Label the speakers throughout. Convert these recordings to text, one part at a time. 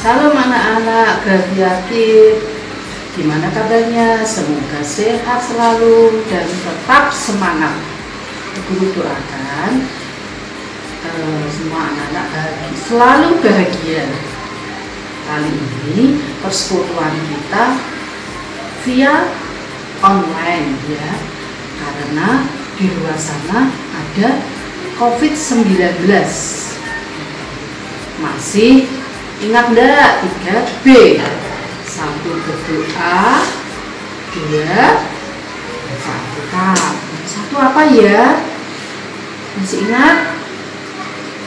Speaker 1: Salam anak-anak Graviakid, gimana kabarnya? Semoga sehat selalu dan tetap semangat. Guru doakan semua anak-anak selalu bahagia. Kali ini persekutuan kita via online ya, karena di luar sana ada COVID-19. Masih ingat enggak 3B? 1 berdoa, 2 bersahabat. 1 apa ya? Masih ingat?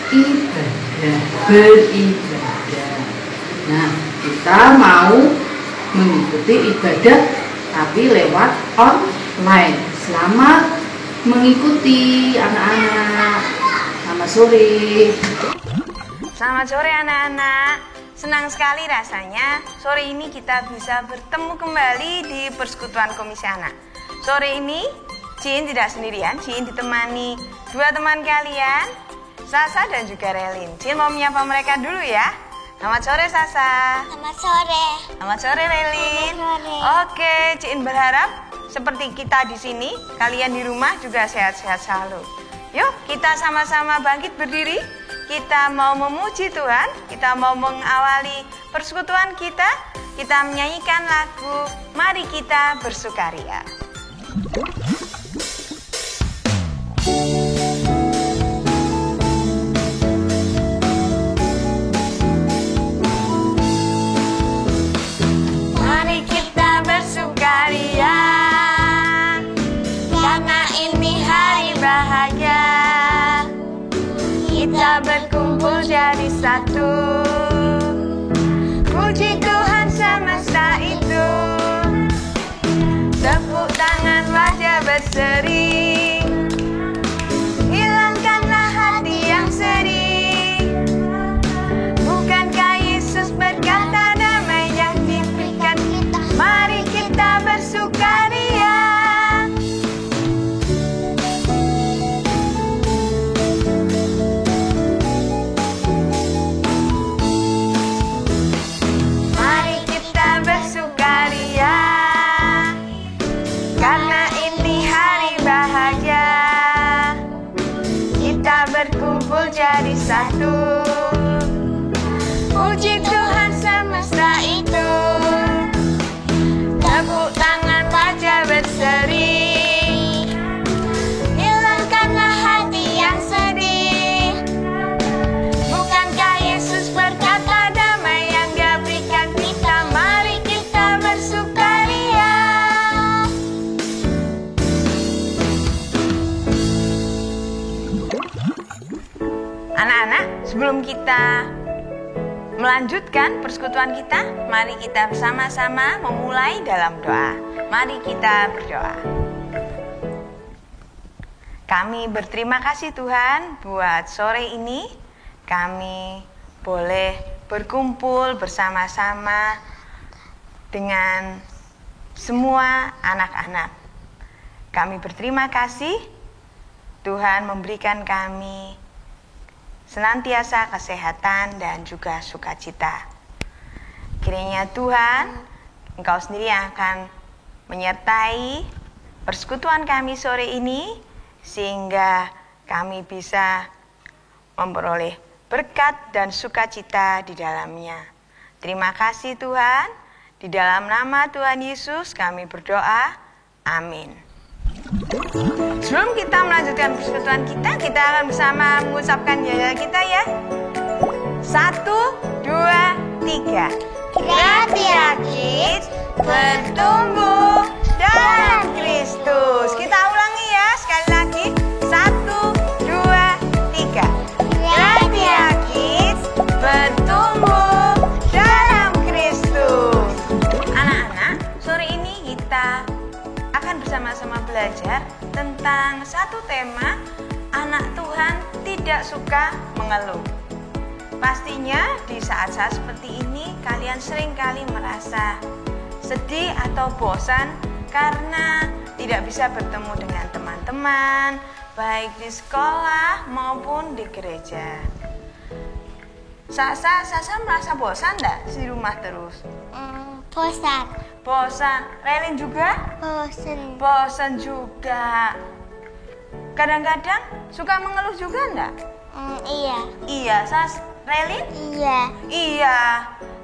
Speaker 1: Ibadah, beribadah. Nah, kita mau mengikuti ibadah tapi lewat online. Selamat mengikuti anak-anak. Selamat sore.
Speaker 2: Selamat sore anak-anak. Senang sekali rasanya sore ini kita bisa bertemu kembali di Persekutuan Komisi Anak. Sore ini Jin tidak sendirian, Jin ditemani 2 teman kalian, Sasa dan juga Relin. Jin mau menyapa mereka dulu ya. Selamat sore Sasa.
Speaker 3: Selamat sore.
Speaker 2: Selamat sore Relin.
Speaker 3: Selamat sore.
Speaker 2: Oke, Jin berharap seperti kita di sini, kalian di rumah juga sehat-sehat selalu. Yuk kita sama-sama bangkit berdiri. Kita mau memuji Tuhan, kita mau mengawali persekutuan kita menyanyikan lagu Mari Kita Bersukaria. Mari kita bersukaria, karena ini hari bahagia. Kita berkumpul jadi satu, puji Tuhan semesta itu. Tepuk tangan wajah berseri, hilangkanlah hati yang sedih. Bukankah Yesus berkata damai yang diberikan kita? Mari kita bersukaria. Karena ini hari bahagia, kita berkumpul jadi satu, puji Tuhan semesta itu. Tepuk tangan wajah berseri, hilangkanlah hati yang sedih. Bukankah Yesus berkata damai yang Dia berikan kita? Mari kita bersukaria. Anak-anak, sebelum kita melanjutkan persekutuan kita, mari kita bersama-sama memulai dalam doa. Mari kita berdoa. Kami berterima kasih Tuhan buat sore ini kami boleh berkumpul bersama-sama dengan semua anak-anak. Kami berterima kasih Tuhan memberikan kami senantiasa kesehatan dan juga sukacita. Kiranya Tuhan, Engkau sendiri yang akan menyertai persekutuan kami sore ini, sehingga kami bisa memperoleh berkat dan sukacita di dalamnya. Terima kasih Tuhan, di dalam nama Tuhan Yesus kami berdoa, amin. Sebelum kita melanjutkan persekutuan kita akan bersama mengucapkan jaya kita ya. 1, 2, 3. Graviakid bertumbuh dalam Kristus. Kita ulangi ya sekali lagi. 1, 2, 3. Graviakid bertumbuh dalam Kristus. Anak-anak, sore ini kita akan bersama-sama belajar tentang satu tema, anak Tuhan tidak suka mengeluh. Pastinya di saat-saat seperti ini kalian seringkali merasa sedih atau bosan karena tidak bisa bertemu dengan teman-teman, baik di sekolah maupun di gereja. Sasa merasa bosan enggak di rumah terus?
Speaker 3: Bosan.
Speaker 2: Bosan. Relin juga?
Speaker 3: Bosan.
Speaker 2: Bosan juga. Kadang-kadang suka mengeluh juga enggak?
Speaker 3: Iya.
Speaker 2: Iya, Relin?
Speaker 3: Iya.
Speaker 2: Iya.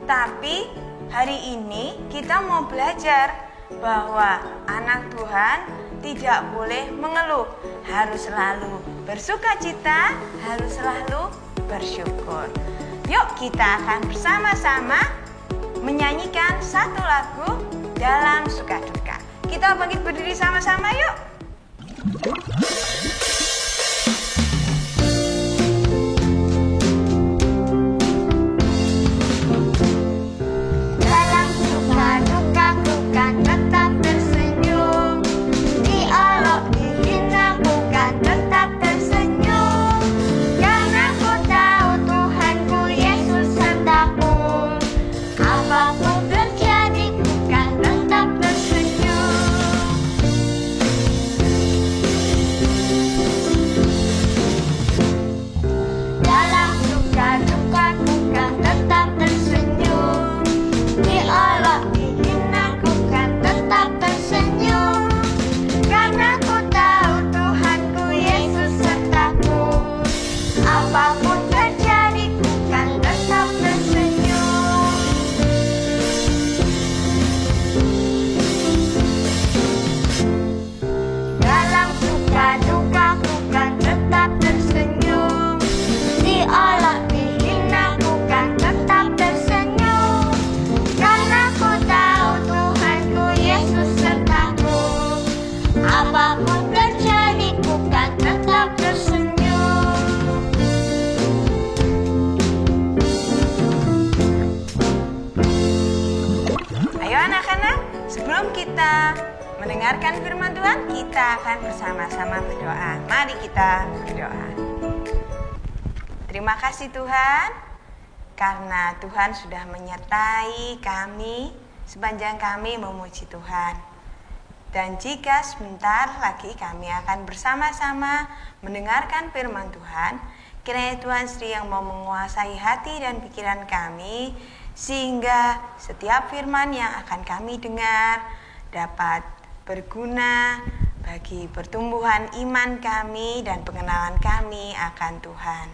Speaker 2: Tapi hari ini kita mau belajar bahwa anak Tuhan tidak boleh mengeluh, harus selalu bersukacita, harus selalu bersyukur. Yuk kita akan bersama-sama menyanyikan satu lagu dalam suka duka. Kita bangkit berdiri sama-sama yuk.
Speaker 3: Dalam suka duka ku kan tetap tersenyum. Diolok dihina ku kan tetap tersenyum. Karena ku tahu Tuhanku Yesus sertaku. Apapun terjadi ku kan tetap tersenyum. Dalam suka duka ku kan tetap tersenyum. Diolok dihina ku kan tetap tersenyum. Karena ku tahu Tuhanku Yesus sertaku. Apapun terjadi ku kan tetap tersenyum. Dalam suka duka ku kan tetap tersenyum. Diolok dihina ku kan tetap tersenyum. Karena ku tahu Tuhanku Yesus sertaku. Apapun terjadi ku kan tetap tersenyum.
Speaker 2: Ayo anak-anak, sebelum kita mendengarkan firman Tuhan, kita akan bersama-sama berdoa. Mari kita berdoa. Terima kasih Tuhan, karena Tuhan sudah menyertai kami sepanjang kami memuji Tuhan. Dan jika sebentar lagi kami akan bersama-sama mendengarkan firman Tuhan, kiranya Tuhan sendiri yang mau menguasai hati dan pikiran kami, sehingga setiap firman yang akan kami dengar dapat berguna bagi pertumbuhan iman kami dan pengenalan kami akan Tuhan.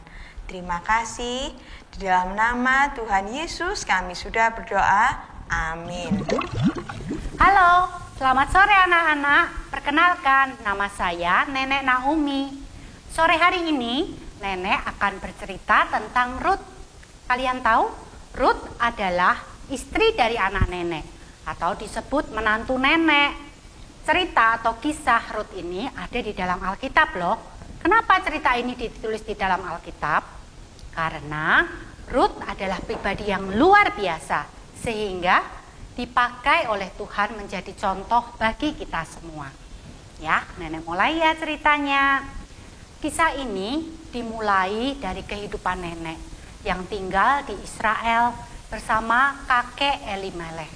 Speaker 2: Terima kasih. Di dalam nama Tuhan Yesus kami sudah berdoa. Amin.
Speaker 4: Halo, selamat sore anak-anak. Perkenalkan, nama saya Nenek Naomi. Sore hari ini, Nenek akan bercerita tentang Ruth. Kalian tahu, Ruth adalah istri dari anak Nenek, atau disebut menantu Nenek. Cerita atau kisah Ruth ini ada di dalam Alkitab loh. Kenapa cerita ini ditulis di dalam Alkitab? Karena Ruth adalah pribadi yang luar biasa, sehingga dipakai oleh Tuhan menjadi contoh bagi kita semua. Ya, Nenek mulai ya ceritanya. Kisah ini dimulai dari kehidupan Nenek yang tinggal di Israel bersama kakek Elimelech.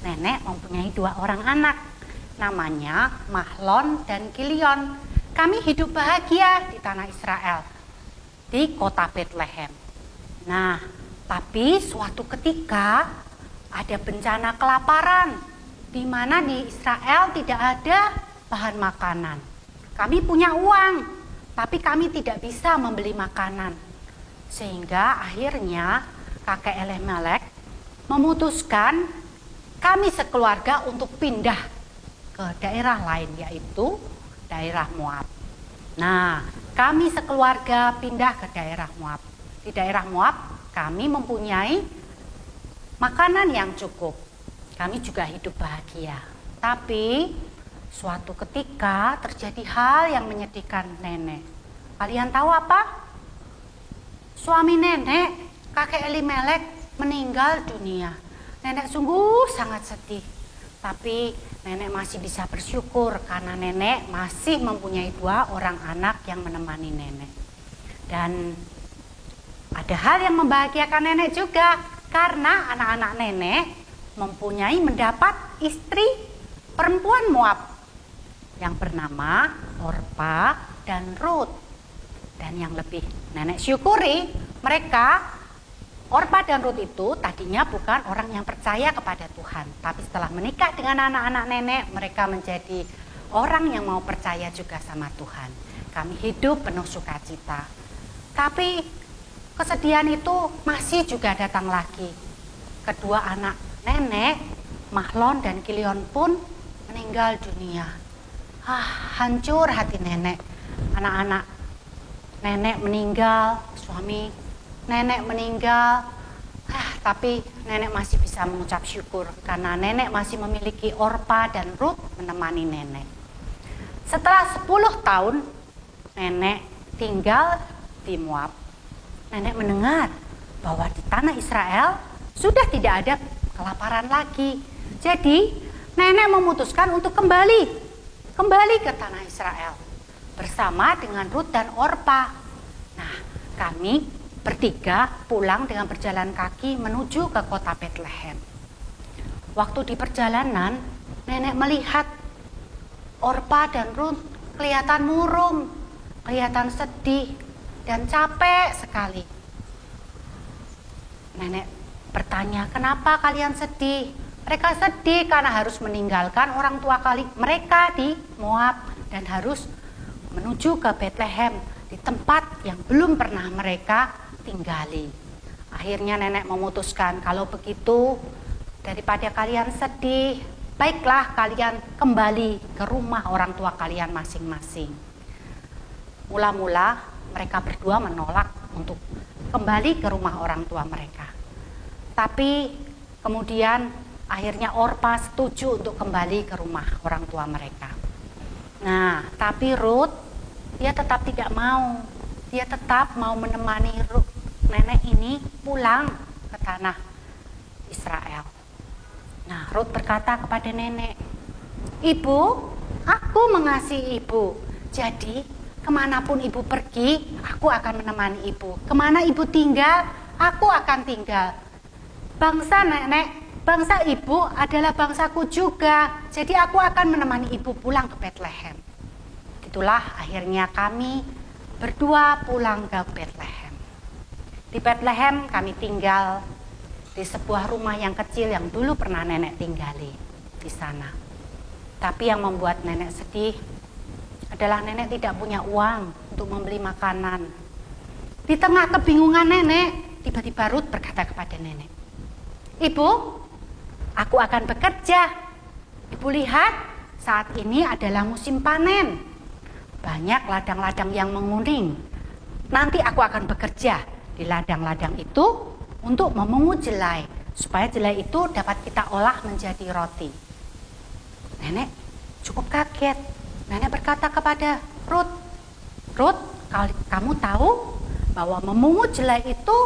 Speaker 4: Nenek mempunyai 2 orang anak, namanya Mahlon dan Kilion. Kami hidup bahagia di tanah Israel, di kota Bethlehem. Nah, tapi suatu ketika ada bencana kelaparan, di mana di Israel tidak ada bahan makanan. Kami punya uang, tapi kami tidak bisa membeli makanan. Sehingga akhirnya kakek Elimelech memutuskan kami sekeluarga untuk pindah ke daerah lain, yaitu daerah Moab. Nah, kami sekeluarga pindah ke daerah Moab. Di daerah Moab kami mempunyai makanan yang cukup. Kami juga hidup bahagia. Tapi suatu ketika terjadi hal yang menyedihkan Nenek. Kalian tahu apa? Suami Nenek, kakek Elimelech, meninggal dunia. Nenek sungguh sangat sedih. Tapi Nenek masih bisa bersyukur karena Nenek masih mempunyai 2 orang anak yang menemani Nenek. Dan ada hal yang membahagiakan Nenek juga, karena anak-anak Nenek mendapat istri perempuan Moab yang bernama Orpa dan Ruth. Dan yang lebih Nenek syukuri, mereka Orpa dan Rut itu tadinya bukan orang yang percaya kepada Tuhan, tapi setelah menikah dengan anak-anak nenek, mereka menjadi orang yang mau percaya juga sama Tuhan. Kami hidup penuh sukacita. Tapi kesedihan itu masih juga datang lagi. Kedua anak nenek, Mahlon dan Kilion pun meninggal dunia. Hancur hati nenek. Anak-anak nenek meninggal, suami nenek meninggal, tapi nenek masih bisa mengucap syukur karena nenek masih memiliki Orpa dan Rut menemani nenek. Setelah 10 tahun nenek tinggal di Moab, nenek mendengar bahwa di tanah Israel sudah tidak ada kelaparan lagi. Jadi nenek memutuskan untuk kembali ke tanah Israel bersama dengan Rut dan Orpa. Nah, kami bertiga pulang dengan berjalan kaki menuju ke kota Bethlehem. Waktu di perjalanan, nenek melihat Orpa dan Rut kelihatan murung, kelihatan sedih dan capek sekali. Nenek bertanya, "Kenapa kalian sedih?" Mereka sedih karena harus meninggalkan orang tua mereka di Moab dan harus menuju ke Bethlehem, di tempat yang belum pernah mereka tinggali. Akhirnya nenek memutuskan, kalau begitu daripada kalian sedih, baiklah kalian kembali ke rumah orang tua kalian masing-masing. Mula-mula mereka berdua menolak untuk kembali ke rumah orang tua mereka. Tapi kemudian akhirnya Orpa setuju untuk kembali ke rumah orang tua mereka. Nah, tapi Rut, dia tetap tidak mau. Dia tetap mau menemani nenek ini pulang ke tanah Israel. Nah, Rut berkata kepada nenek, "Ibu, aku mengasihi ibu. Jadi, kemanapun ibu pergi, aku akan menemani ibu. Kemana ibu tinggal, aku akan tinggal. Bangsa nenek, bangsa ibu adalah bangsaku juga. Jadi aku akan menemani ibu pulang ke Bethlehem." Itulah akhirnya kami berdua pulang ke Bethlehem. Di Bethlehem kami tinggal di sebuah rumah yang kecil yang dulu pernah nenek tinggali di sana. Tapi yang membuat nenek sedih adalah nenek tidak punya uang untuk membeli makanan. Di tengah kebingungan nenek, tiba-tiba Rut berkata kepada nenek, "Ibu, aku akan bekerja. Ibu lihat, saat ini adalah musim panen. Banyak ladang-ladang yang menguning. Nanti aku akan bekerja di ladang-ladang itu untuk memungut jelai, supaya jelai itu dapat kita olah menjadi roti." Nenek cukup kaget. Nenek berkata kepada Rut, "Rut, kamu tahu bahwa memungut jelai itu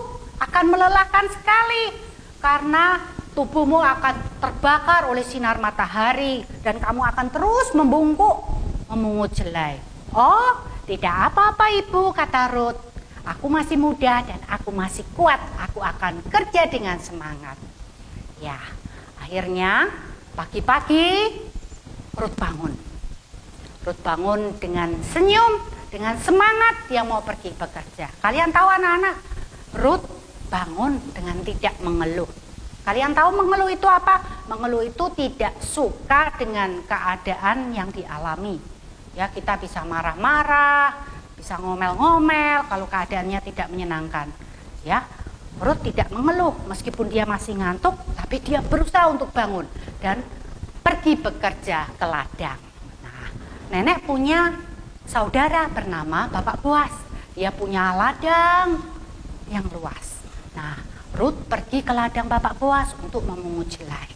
Speaker 4: akan melelahkan sekali, karena tubuhmu akan terbakar oleh sinar matahari dan kamu akan terus membungkuk memungut jelai." "Oh, tidak apa-apa ibu," kata Rut. "Aku masih muda dan aku masih kuat. Aku akan kerja dengan semangat." Ya, akhirnya pagi-pagi Rut bangun. Rut bangun dengan senyum, dengan semangat dia mau pergi bekerja. Kalian tahu anak-anak, Rut bangun dengan tidak mengeluh. Kalian tahu mengeluh itu apa? Mengeluh itu tidak suka dengan keadaan yang dialami. Ya, kita bisa marah-marah, bisa ngomel-ngomel kalau keadaannya tidak menyenangkan. Ya, Rut tidak mengeluh meskipun dia masih ngantuk, tapi dia berusaha untuk bangun dan pergi bekerja ke ladang. Nah, nenek punya saudara bernama Bapak Boas. Dia punya ladang yang luas. Nah, Rut pergi ke ladang Bapak Boas untuk memungut jelai.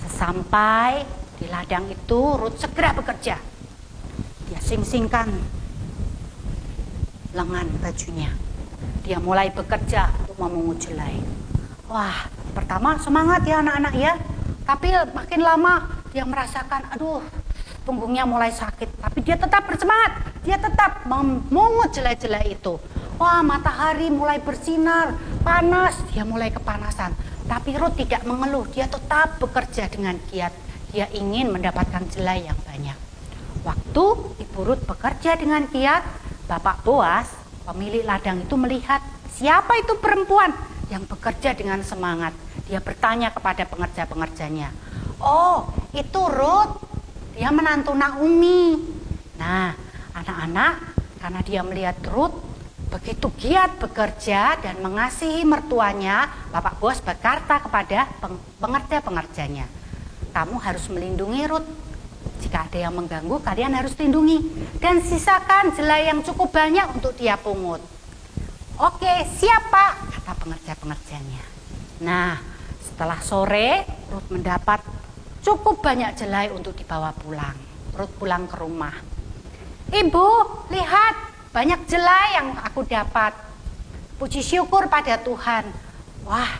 Speaker 4: Sesampai di ladang itu, Rut segera bekerja. Dia sing-singkan lengan bajunya. Dia mulai bekerja untuk memungut jelai. Wah, pertama semangat ya anak-anak ya. Tapi makin lama dia merasakan, aduh, punggungnya mulai sakit. Tapi dia tetap bersemangat. Dia tetap memungut jelai-jelai itu. Wah, matahari mulai bersinar, panas. Dia mulai kepanasan. Tapi Rut tidak mengeluh. Dia tetap bekerja dengan giat. Dia ingin mendapatkan jelai yang banyak. Waktu Ibu Rut bekerja dengan giat, Bapak Boas, pemilik ladang itu melihat siapa itu perempuan yang bekerja dengan semangat. Dia bertanya kepada pengerja-pengerjanya, "Oh, itu Ruth, dia menantu Naomi." Nah, anak-anak, karena dia melihat Ruth begitu giat bekerja dan mengasihi mertuanya, Bapak Boas berkata kepada pengerja-pengerjanya, "Kamu harus melindungi Ruth. Jika ada yang mengganggu, kalian harus lindungi. Dan sisakan jelai yang cukup banyak untuk dia pungut." "Oke, siap Pak," kata pengerja-pengerjanya. Nah, setelah sore, Ruth mendapat cukup banyak jelai untuk dibawa pulang. Ruth pulang ke rumah. "Ibu, lihat, banyak jelai yang aku dapat. Puji syukur pada Tuhan." Wah,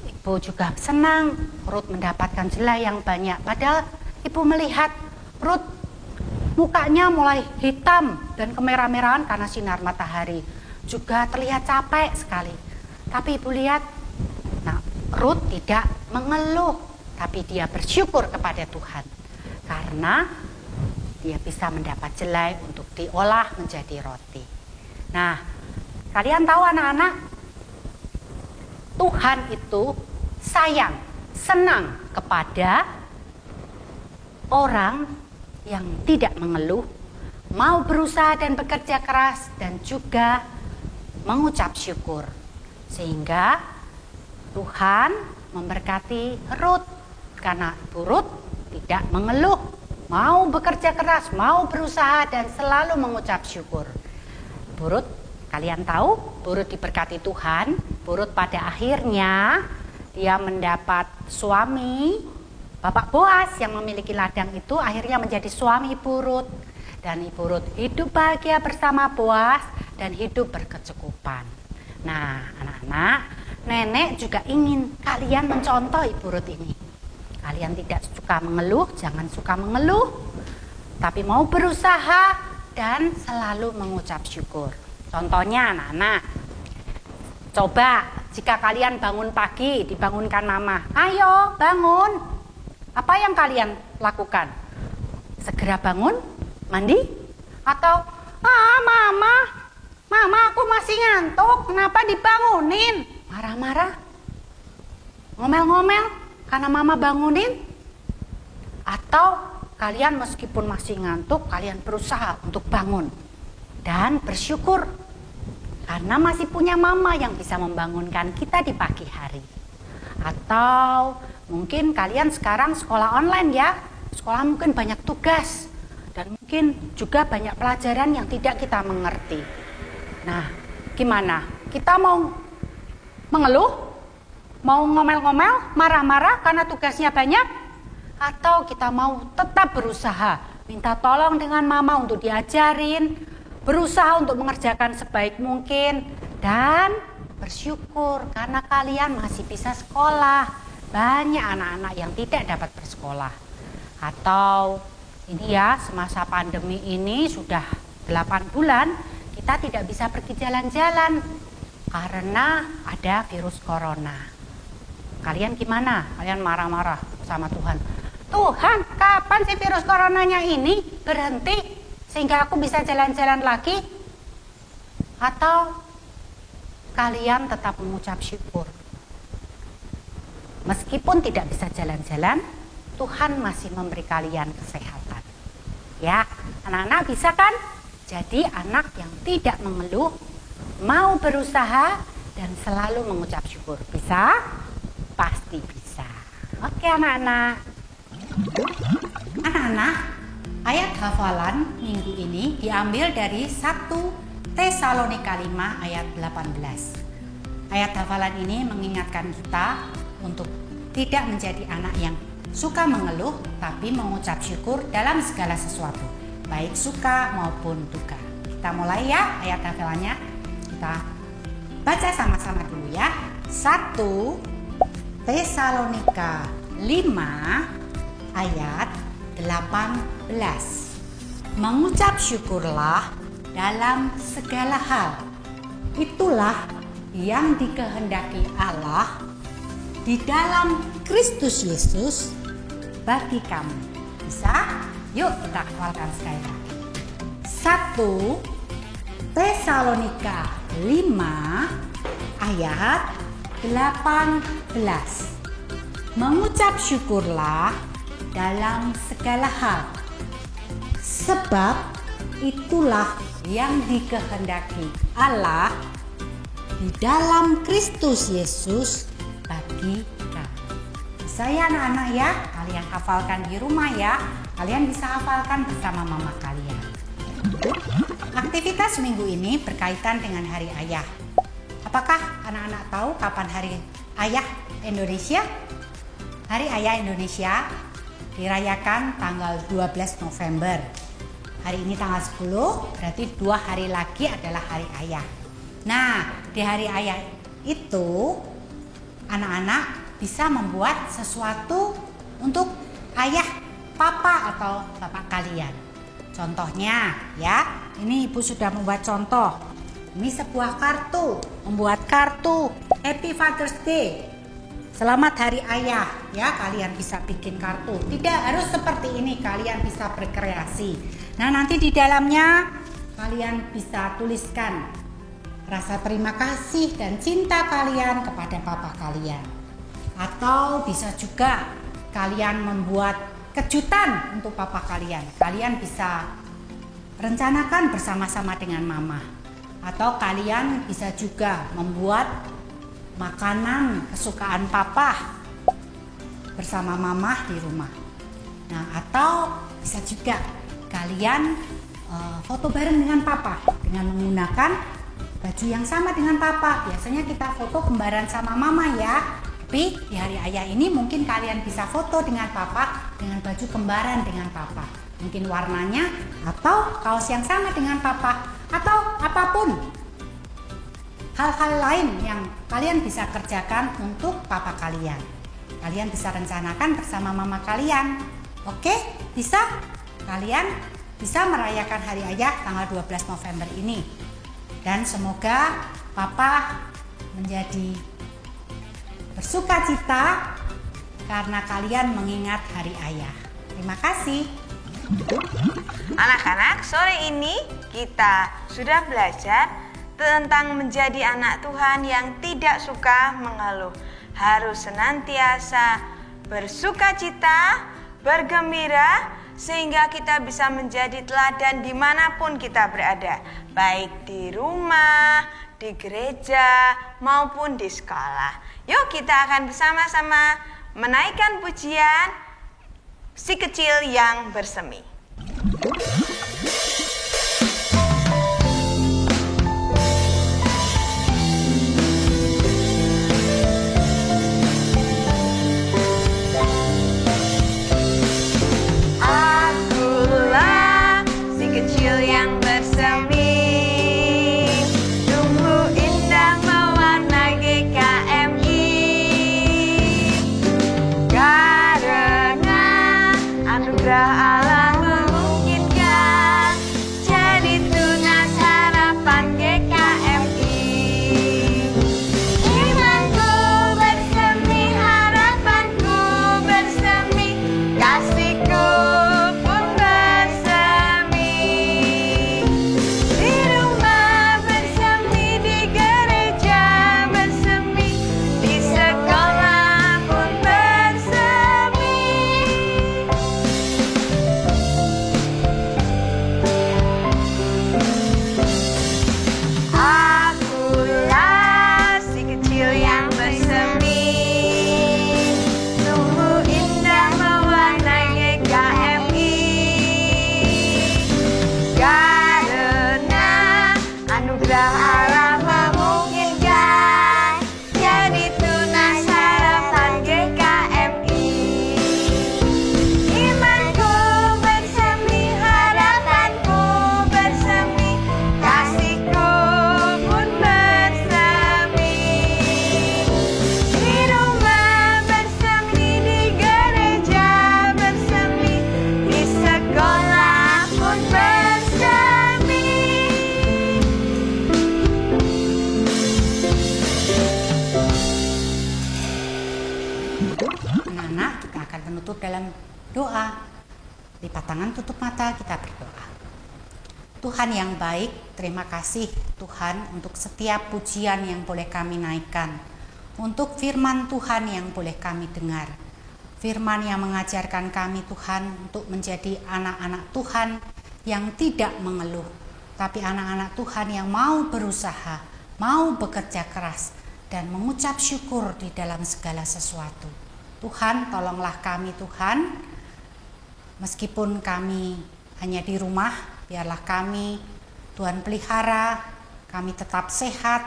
Speaker 4: ibu juga senang Ruth mendapatkan jelai yang banyak. Padahal ibu melihat Ruth mukanya mulai hitam dan kemerah-merahan karena sinar matahari. Juga terlihat capek sekali. Tapi ibu lihat, Ruth tidak mengeluh, tapi dia bersyukur kepada Tuhan. Karena dia bisa mendapat jelai untuk diolah menjadi roti. Nah, kalian tahu anak-anak, Tuhan itu sayang, senang kepada orang yang tidak mengeluh, mau berusaha dan bekerja keras, dan juga mengucap syukur. Sehingga Tuhan memberkati Ruth, karena Ibu Ruth tidak mengeluh, mau bekerja keras, mau berusaha, dan selalu mengucap syukur. Bu Ruth, kalian tahu, Bu Ruth diberkati Tuhan. Bu Ruth pada akhirnya dia mendapat suami, Bapak Boas yang memiliki ladang itu akhirnya menjadi suami Ibu Ruth. Dan Ibu Ruth hidup bahagia bersama Boas dan hidup berkecukupan. Nah, anak-anak, nenek juga ingin kalian mencontoh Ibu Ruth ini. Kalian tidak suka mengeluh, jangan suka mengeluh, tapi mau berusaha dan selalu mengucap syukur. Contohnya anak-anak, coba jika kalian bangun pagi, dibangunkan mama, "Ayo bangun." Apa yang kalian lakukan? Segera bangun, mandi? Atau, mama aku masih ngantuk, kenapa dibangunin? Marah-marah? Ngomel-ngomel? Karena mama bangunin? Atau kalian meskipun masih ngantuk, kalian berusaha untuk bangun dan bersyukur karena masih punya mama yang bisa membangunkan kita di pagi hari. Atau mungkin kalian sekarang sekolah online ya, sekolah mungkin banyak tugas dan mungkin juga banyak pelajaran yang tidak kita mengerti. Nah, gimana? Kita mau mengeluh? Mau ngomel-ngomel, marah-marah karena tugasnya banyak? Atau kita mau tetap berusaha, minta tolong dengan mama untuk diajarin, berusaha untuk mengerjakan sebaik mungkin, dan bersyukur karena kalian masih bisa sekolah. Banyak anak-anak yang tidak dapat bersekolah. Atau ini ya, semasa pandemi ini sudah 8 bulan, kita tidak bisa pergi jalan-jalan karena ada virus corona. Kalian gimana? Kalian marah-marah sama Tuhan. "Tuhan, kapan sih virus coronanya ini berhenti sehingga aku bisa jalan-jalan lagi?" Atau kalian tetap mengucap syukur? Meskipun tidak bisa jalan-jalan, Tuhan masih memberi kalian kesehatan. Ya, anak-anak bisa kan? Jadi anak yang tidak mengeluh, mau berusaha dan selalu mengucap syukur. Bisa? Pasti bisa. Oke anak-anak. Anak-anak, ayat hafalan minggu ini diambil dari 1 Tesalonika 5 ayat 18. Ayat hafalan ini mengingatkan kita untuk tidak menjadi anak yang suka mengeluh, tapi mengucap syukur dalam segala sesuatu, baik suka maupun duka. Kita mulai ya ayat hafalannya. Kita baca sama-sama dulu ya. 1 Tesalonika 5 ayat 18. Mengucap syukurlah dalam segala hal. Itulah yang dikehendaki Allah di dalam Kristus Yesus bagi kamu. Bisa? Yuk kita hafalkan sekali lagi. 1 Tesalonika 5 ayat 18. Mengucap syukurlah dalam segala hal, sebab itulah yang dikehendaki Allah di dalam Kristus Yesus bagi kami. Saya anak-anak ya, kalian hafalkan di rumah ya. Kalian bisa hafalkan bersama mama kalian. Aktivitas minggu ini berkaitan dengan Hari Ayah. Apakah anak-anak tahu kapan Hari Ayah Indonesia? Hari Ayah Indonesia dirayakan tanggal 12 November. Hari ini tanggal 10, berarti 2 hari lagi adalah Hari Ayah. Nah, di Hari Ayah itu anak-anak bisa membuat sesuatu untuk ayah, papa atau bapak kalian. Contohnya ya, ini ibu sudah membuat contoh. Ini sebuah kartu, membuat kartu Happy Father's Day. Selamat Hari Ayah ya, kalian bisa bikin kartu. Tidak harus seperti ini, kalian bisa berkreasi. Nah, nanti di dalamnya kalian bisa tuliskan rasa terima kasih dan cinta kalian kepada papa kalian. Atau bisa juga kalian membuat kejutan untuk papa kalian. Kalian bisa rencanakan bersama-sama dengan mama. Atau kalian bisa juga membuat makanan kesukaan papa bersama mama di rumah. Nah, atau bisa juga kalian foto bareng dengan papa dengan menggunakan baju yang sama dengan papa. Biasanya kita foto kembaran sama mama ya. Tapi di Hari Ayah ini mungkin kalian bisa foto dengan papa dengan baju kembaran dengan papa. Mungkin warnanya atau kaos yang sama dengan papa atau apapun. Hal-hal lain yang kalian bisa kerjakan untuk papa kalian. Kalian bisa rencanakan bersama mama kalian. Oke, bisa? Kalian bisa merayakan Hari Ayah tanggal 12 November ini. Dan semoga papa menjadi bersuka cita karena kalian mengingat Hari Ayah. Terima kasih.
Speaker 2: Anak-anak, sore ini kita sudah belajar tentang menjadi anak Tuhan yang tidak suka mengeluh. Harus senantiasa bersuka cita, bergembira, sehingga kita bisa menjadi teladan dimanapun kita berada. Baik di rumah, di gereja, maupun di sekolah. Yuk kita akan bersama-sama menaikkan pujian Si Kecil yang Bersemi. Akulah si kecil yang bersemi, tumbuh indah mewarnai GKMI. Karena anugerah Allah memungkinkan, jadi tunas harapan GKMI. Imanku bersemi, harapanku bersemi, kasihku pun bersemi. Di rumah bersemi, di gereja bersemi, di sekolah pun bersemi. Akulah si kecil yang bersemi, tumbuh indah mewarnai GKMI. Karena anugerah Allah memungkinkan, jadi tunas harapan GKMI. Imanku bersemi, harapanku bersemi, kasihku pun bersemi. Di rumah bersemi, di gereja bersemi, di sekolah pun bersemi.
Speaker 4: Anak-anak, kita akan menutup dalam doa. Lipat tangan, tutup mata, kita berdoa. Tuhan yang baik, terima kasih Tuhan untuk setiap pujian yang boleh kami naikkan. untuk firman Tuhan yang boleh kami dengar. Firman yang mengajarkan kami Tuhan untuk menjadi anak-anak Tuhan yang tidak mengeluh, tapi anak-anak Tuhan yang mau berusaha, mau bekerja keras, dan mengucap syukur di dalam segala sesuatu. Tuhan, tolonglah kami Tuhan, meskipun kami hanya di rumah, biarlah kami Tuhan pelihara, kami tetap sehat,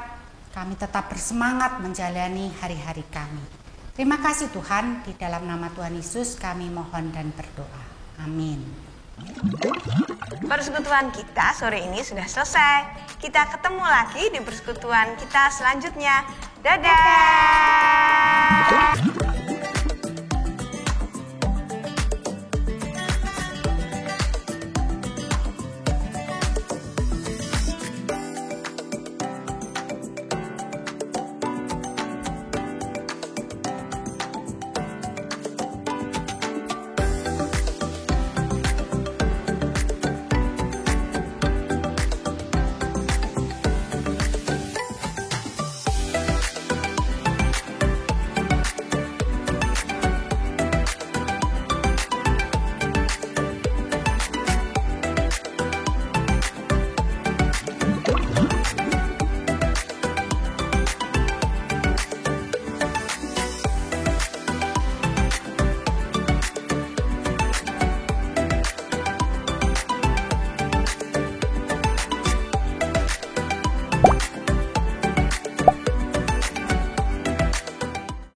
Speaker 4: kami tetap bersemangat menjalani hari-hari kami. Terima kasih Tuhan, di dalam nama Tuhan Yesus kami mohon dan berdoa. Amin.
Speaker 2: Persekutuan kita sore ini sudah selesai. Kita ketemu lagi di persekutuan kita selanjutnya. Dadah!